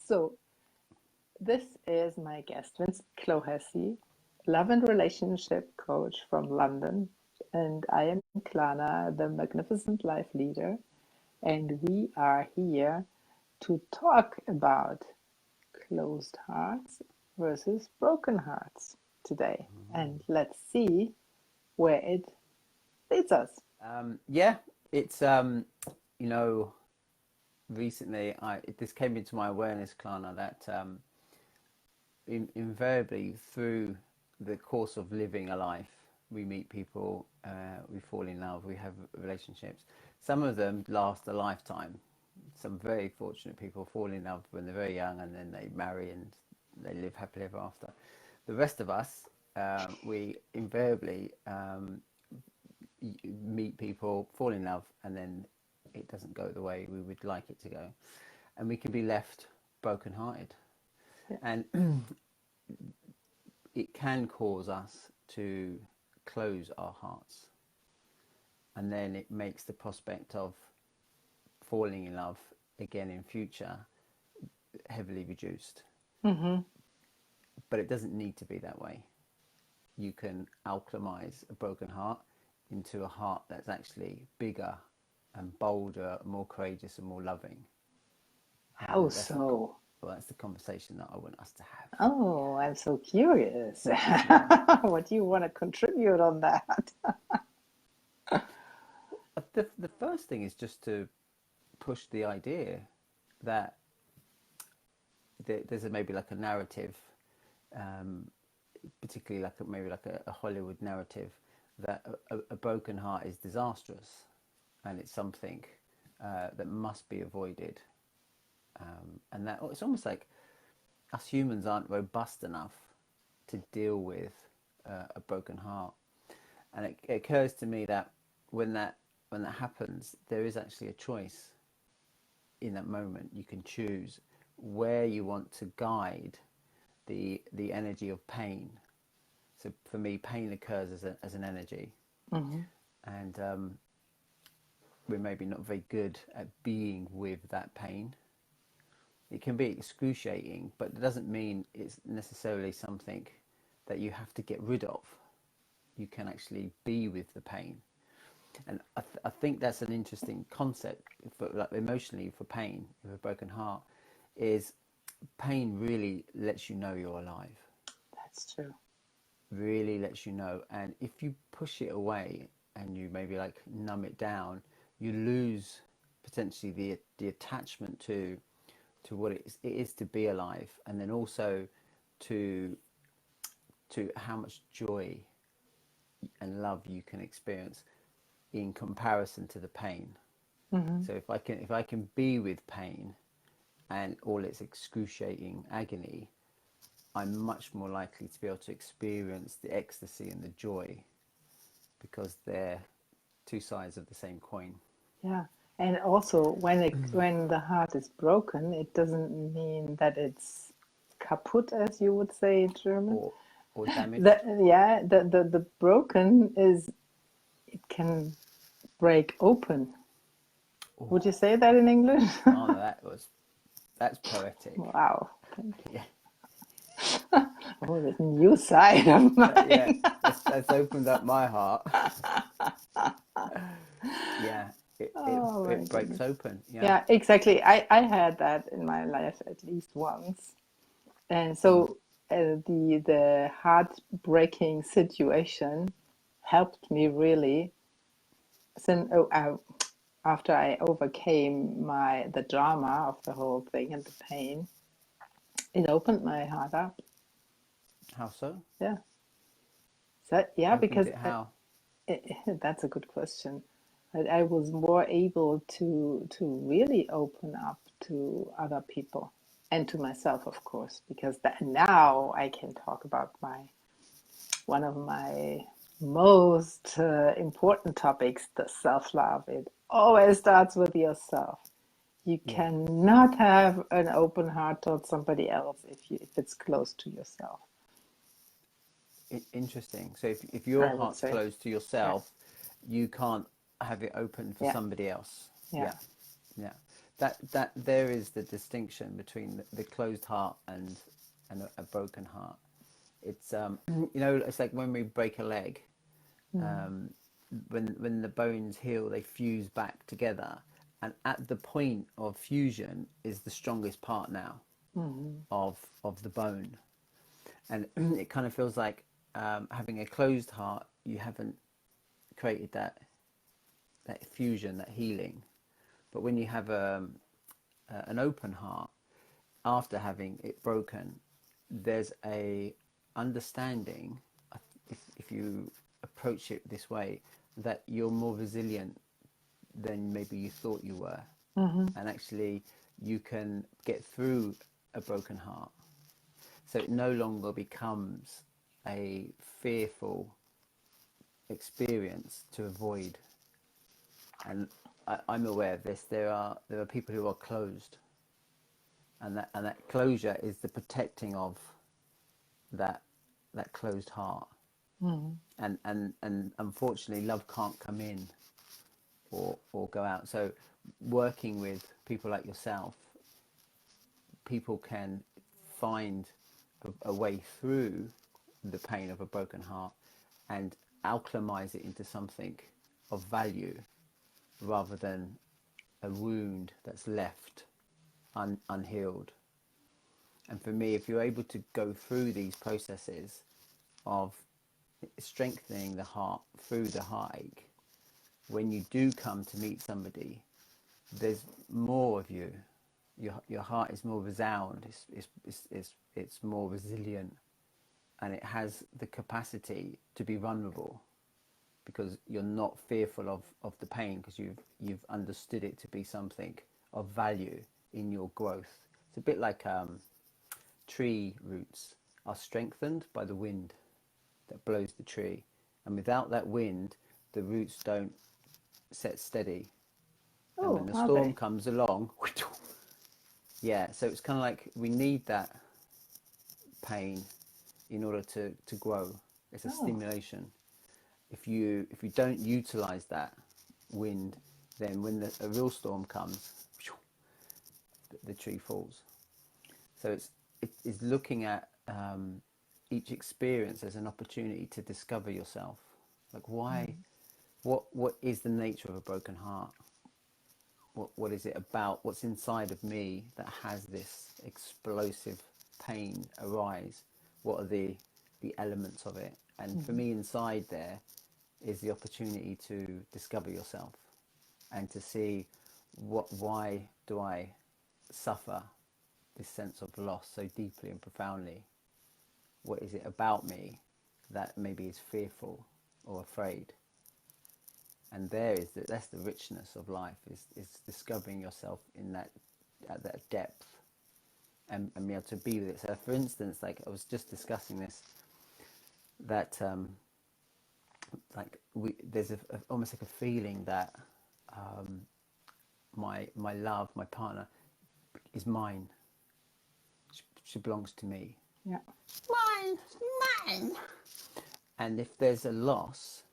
So this is my guest, Vincent Clohessy, love and relationship coach from London. And I am Klana, the magnificent life leader. And we are here to talk about closed hearts versus broken hearts today. And let's see where it leads us. Yeah, it's you know, recently this came into my awareness, Klana, that invariably through the course of living a life, we meet people, we fall in love, we have relationships. Some of them last a lifetime. Some very fortunate people fall in love when they're very young and then they marry and they live happily ever after. The rest of us, we invariably meet people, fall in love, and then it doesn't go the way we would like it to go, and we can be left broken-hearted, Yeah. and it can cause us to close our hearts, and then it makes the prospect of falling in love again in future heavily reduced. Mm-hmm. But it doesn't need to be that way. You can alchemize a broken heart into a heart that's actually bigger and bolder, more courageous and more loving. How That's so? that's the conversation that I want us to have. Oh, I'm so curious. Yeah. What do you want to contribute on that? The first thing is just to push the idea that there's maybe like a narrative, particularly like maybe like a Hollywood narrative, that a broken heart is disastrous, and it's something that must be avoided, and that it's almost like us humans aren't robust enough to deal with a broken heart. And it occurs to me that when that happens, there is actually a choice in that moment. You can choose where you want to guide the energy of pain. So for me, pain occurs as an energy, Mm-hmm. and we're maybe not very good at being with that pain. It can be excruciating, but it doesn't mean it's necessarily something that you have to get rid of. You can actually be with the pain, and I think that's an interesting concept for, like, emotionally, for pain with a broken heart. Is pain really lets you know you're alive, That's true. really lets you know, and if you push it away and you maybe like numb it down, you lose potentially the attachment to what it is to be alive, and then also to how much joy and love you can experience in comparison to the pain. Mm-hmm. So if I can be with pain and all its excruciating agony, I'm much more likely to be able to experience the ecstasy and the joy, because they're two sides of the same coin. Yeah. And also, when the heart is broken, it doesn't mean that it's kaputt, as you would say in German. or or damaged. The broken is, it can break open. Would you Oh, say that in English? Lana, that's poetic. Wow. Thank Yeah. you. Oh, this new side of Yeah, mine. that's opened up my heart. Yeah, Oh my it breaks goodness. open. Yeah. Yeah, exactly. I had that in my life at least once. And Mm. so the heartbreaking situation helped me really. Since after I overcame the drama of the whole thing and the pain, it opened my heart up. How so? Yeah. So yeah, Opened because it how? that's a good question. I was more able to really open up to other people and to myself, of course, because now I can talk about one of my most important topics, the self-love. It always starts with yourself. You Yeah. cannot have an open heart towards somebody else if it's close to yourself, Interesting. So if your I would heart's say. closed to Yeah, yourself, you can't have it open for yeah, somebody else. yeah. Yeah. Yeah. that there is the distinction between the closed heart and a broken heart. It's it's like when we break a leg, Mm. um, when the bones heal, they fuse back together, and at the point of fusion is the strongest part now Mm. of the bone, and it kind of feels like having a closed heart, you haven't created that fusion, that healing. But when you have an open heart, after having it broken, there's a understanding, if you approach it this way, that you're more resilient than maybe you thought you were, Mm-hmm. and actually you can get through a broken heart. So it no longer becomes a fearful experience to avoid. And I'm aware of this. There are people who are closed, and that closure is the protecting of that that closed heart. Mm. And unfortunately, love can't come in or go out. So working with people like yourself, people can find a way through the pain of a broken heart and alchemize it into something of value rather than a wound that's left unhealed. And for me, if you're able to go through these processes of strengthening the heart through the heartache, when you do come to meet somebody, there's more of you. Your heart is more resound, it's more resilient, and it has the capacity to be vulnerable because you're not fearful of the pain because you've understood it to be something of value in your growth. It's a bit like tree roots are strengthened by the wind that blows the tree, and without that wind, the roots don't set steady. And when Oh, the are storm they? comes along, yeah, so it's kind of like we need that pain in order to grow. It's a Oh, stimulation. If you don't utilize that wind, then when a real storm comes, the tree falls. So it is looking at each experience as an opportunity to discover yourself. Like why, mm. what is the nature of a broken heart? What is it about? What's inside of me that has this explosive pain arise? What are the elements of it? And for Mm. me, inside there is the opportunity to discover yourself and to see why do I suffer this sense of loss so deeply and profoundly? What is it about me that maybe is fearful or afraid? And that's the richness of life is discovering yourself in that at that depth and be able to be with it. So for instance, like I was just discussing this, that there's almost like a feeling that um, my love, my partner, is mine. She belongs to me. Yeah. Mine, mine. And if there's a loss,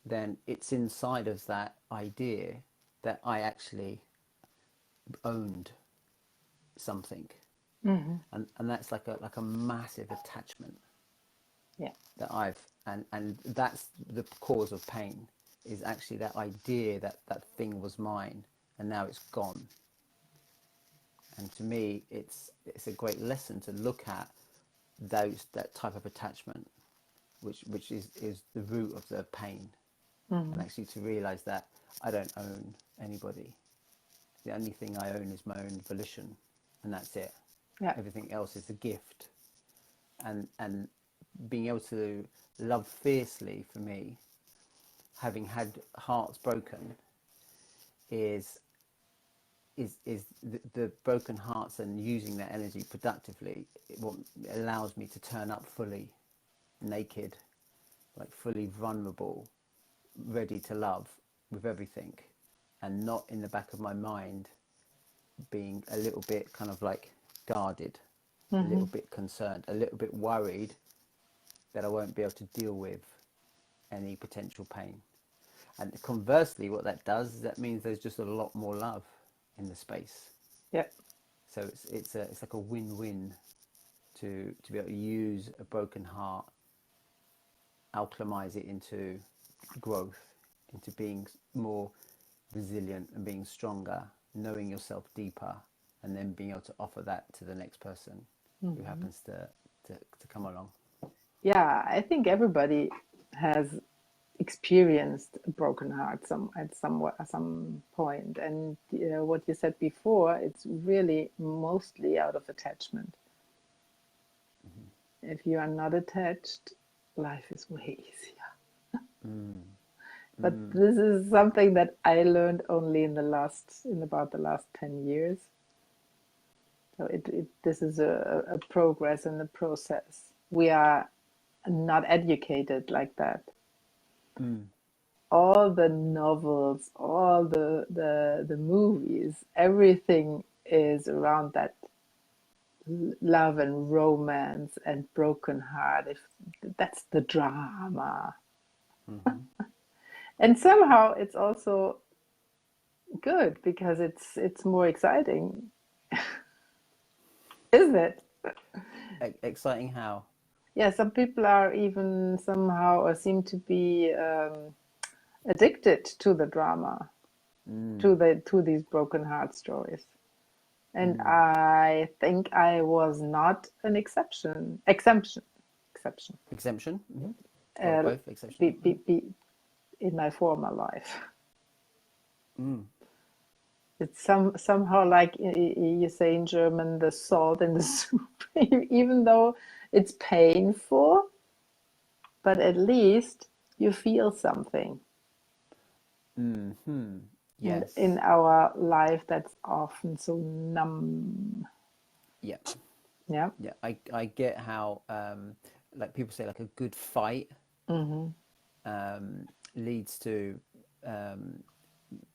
then it's inside of that idea that I actually owned something, Mm-hmm. and that's like a massive attachment Yeah. that and that's the cause of pain, is actually that idea that that thing was mine and now it's gone. And to me, it's a great lesson to look at that type of attachment, which is the root of the pain, and Mm-hmm. actually to realize that I don't own anybody. The only thing I own is my own volition, and that's it. Yeah. Everything else is a gift. And being able to love fiercely, for me, having had hearts broken, is the broken hearts and using that energy productively. What allows me to turn up fully naked, like fully vulnerable, ready to love with everything, and not in the back of my mind being a little bit kind of like guarded, a Mm-hmm. little bit concerned, a little bit worried that I won't be able to deal with any potential pain. And conversely, what that does is that means there's just a lot more love. in the space. Yeah. So it's like a win-win to be able to use a broken heart, alchemize it into growth, into being more resilient and being stronger, knowing yourself deeper, and then being able to offer that to the next person who happens to come along. Yeah, I think everybody has experienced a broken heart at some point. And what you said before, it's really mostly out of attachment. If you are not attached, life is way easier. Mm. But Mm. this is something that I learned only in about the last 10 years. So this is a progress and a process. We are not educated like that. Mm. All the novels, all the movies, everything is around that love and romance and broken heart. If that's the drama, Mm-hmm. and somehow it's also good because it's more exciting, isn't it? Exciting how? Yeah, some people are even somehow or seem to be addicted to the drama, Mm. to these broken heart stories. And Mm. I think I was not an exception Exemption? Mm-hmm. Or uh, both exception? be, be, be in my former life. Mm-hmm. It's somehow like you say in German, the salt in the soup. Even though it's painful, but at least you feel something. Mm-hmm. And Yes. in our life, that's often so numb. Yeah. Yeah. Yeah. I get how like people say like a good fight Mm-hmm. leads to um,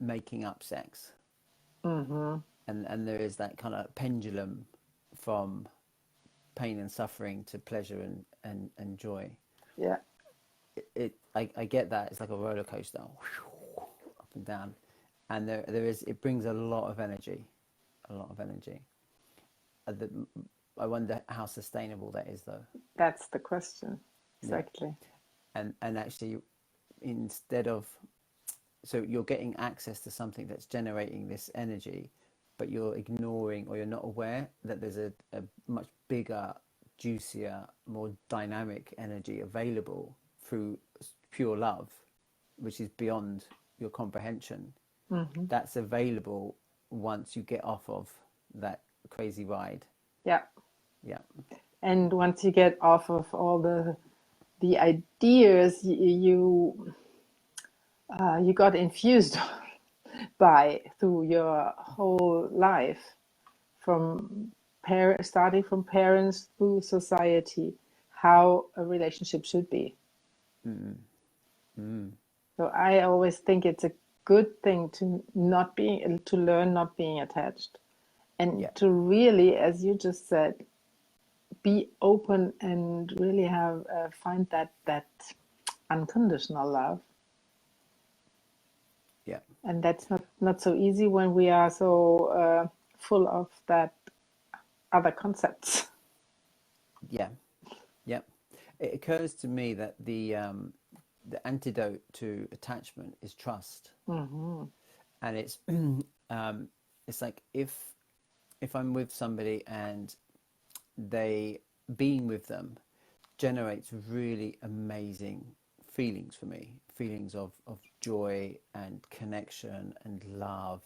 making up sex, Mm-hmm. and there is that kind of pendulum from pain and suffering to pleasure and joy. Yeah. I get that it's like a roller coaster, up and down, and there is it brings a lot of energy. The, I wonder how sustainable that is though. That's the question. Yeah, Exactly. and actually instead of so you're getting access to something that's generating this energy, but you're ignoring or you're not aware that there's a much bigger, juicier, more dynamic energy available through pure love, which is beyond your comprehension. Mm-hmm. That's available once you get off of that crazy ride. Yeah. Yeah. And once you get off of all the ideas you got infused by through your whole life, from starting from parents through society, how a relationship should be. Mm. Mm. So I always think it's a good thing to learn not being attached, and Yeah. to really, as you just said, be open and really have find that unconditional love. Yeah. And that's not so easy when we are so full of that other concepts. Yeah. Yeah. It occurs to me that the antidote to attachment is trust, Mm-hmm. and it's like if I'm with somebody and they being with them generates really amazing feelings for me, feelings of joy and connection and love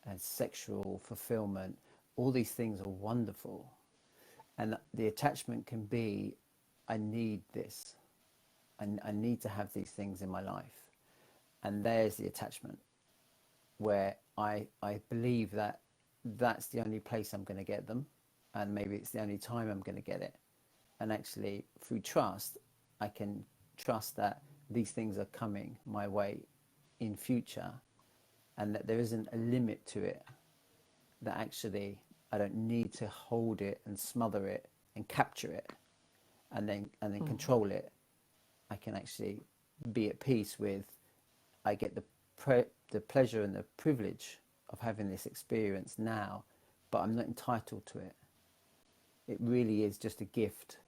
and sexual fulfillment. All these things are wonderful, and the attachment can be, I need this, I need to have these things in my life, and there's the attachment where I believe that that's the only place I'm going to get them, and maybe it's the only time I'm going to get it. And actually, through trust, I can trust that these things are coming my way in future, and that there isn't a limit to it. That actually, I don't need to hold it and smother it and capture it, and then control it. I can actually be at peace with. I get the pleasure and the privilege of having this experience now, but I'm not entitled to it. It really is just a gift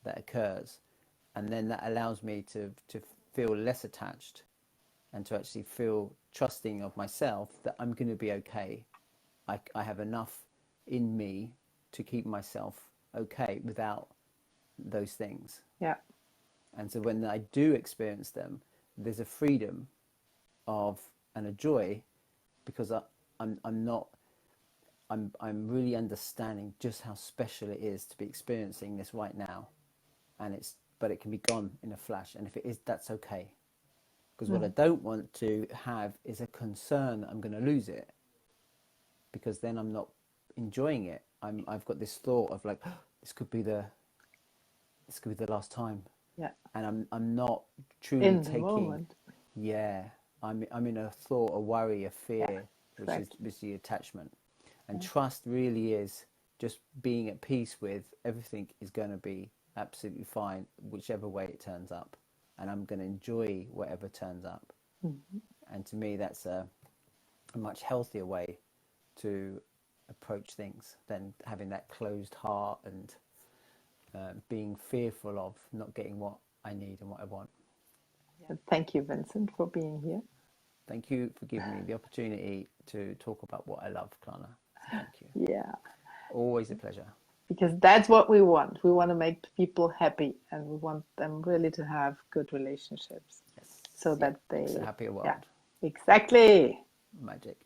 that occurs, and then that allows me to feel less attached and to actually feel trusting of myself that I'm going to be okay. I have enough in me to keep myself okay without those things. Yeah. And so when I do experience them, there's a freedom of and a joy, because I'm really understanding just how special it is to be experiencing this right now, but it can be gone in a flash, and if it is, that's okay. Because what I don't want to have is a concern that I'm going to lose it, because then I'm not enjoying it. I've got this thought of like, this could be the last time. Yeah. And I'm not truly In the taking. moment. Yeah, I'm in a thought, a worry, a fear, Yeah, which is the attachment. And trust really is just being at peace with everything is going to be absolutely fine, whichever way it turns up, and I'm going to enjoy whatever turns up. And to me, that's a much healthier way to approach things than having that closed heart and being fearful of not getting what I need and what I want. Yeah. Thank you, Vincent, for being here. Thank you for giving me the opportunity to talk about what I love, Klana. So thank you. Yeah. Always a pleasure. Because that's what we want. We want to make people happy, and we want them really to have good relationships. Yes. So that they... It's a happier world. Yeah, exactly. Magic.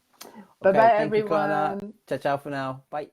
Bye-bye, Okay, thank everyone. you, Klana. Ciao, ciao for now. Bye.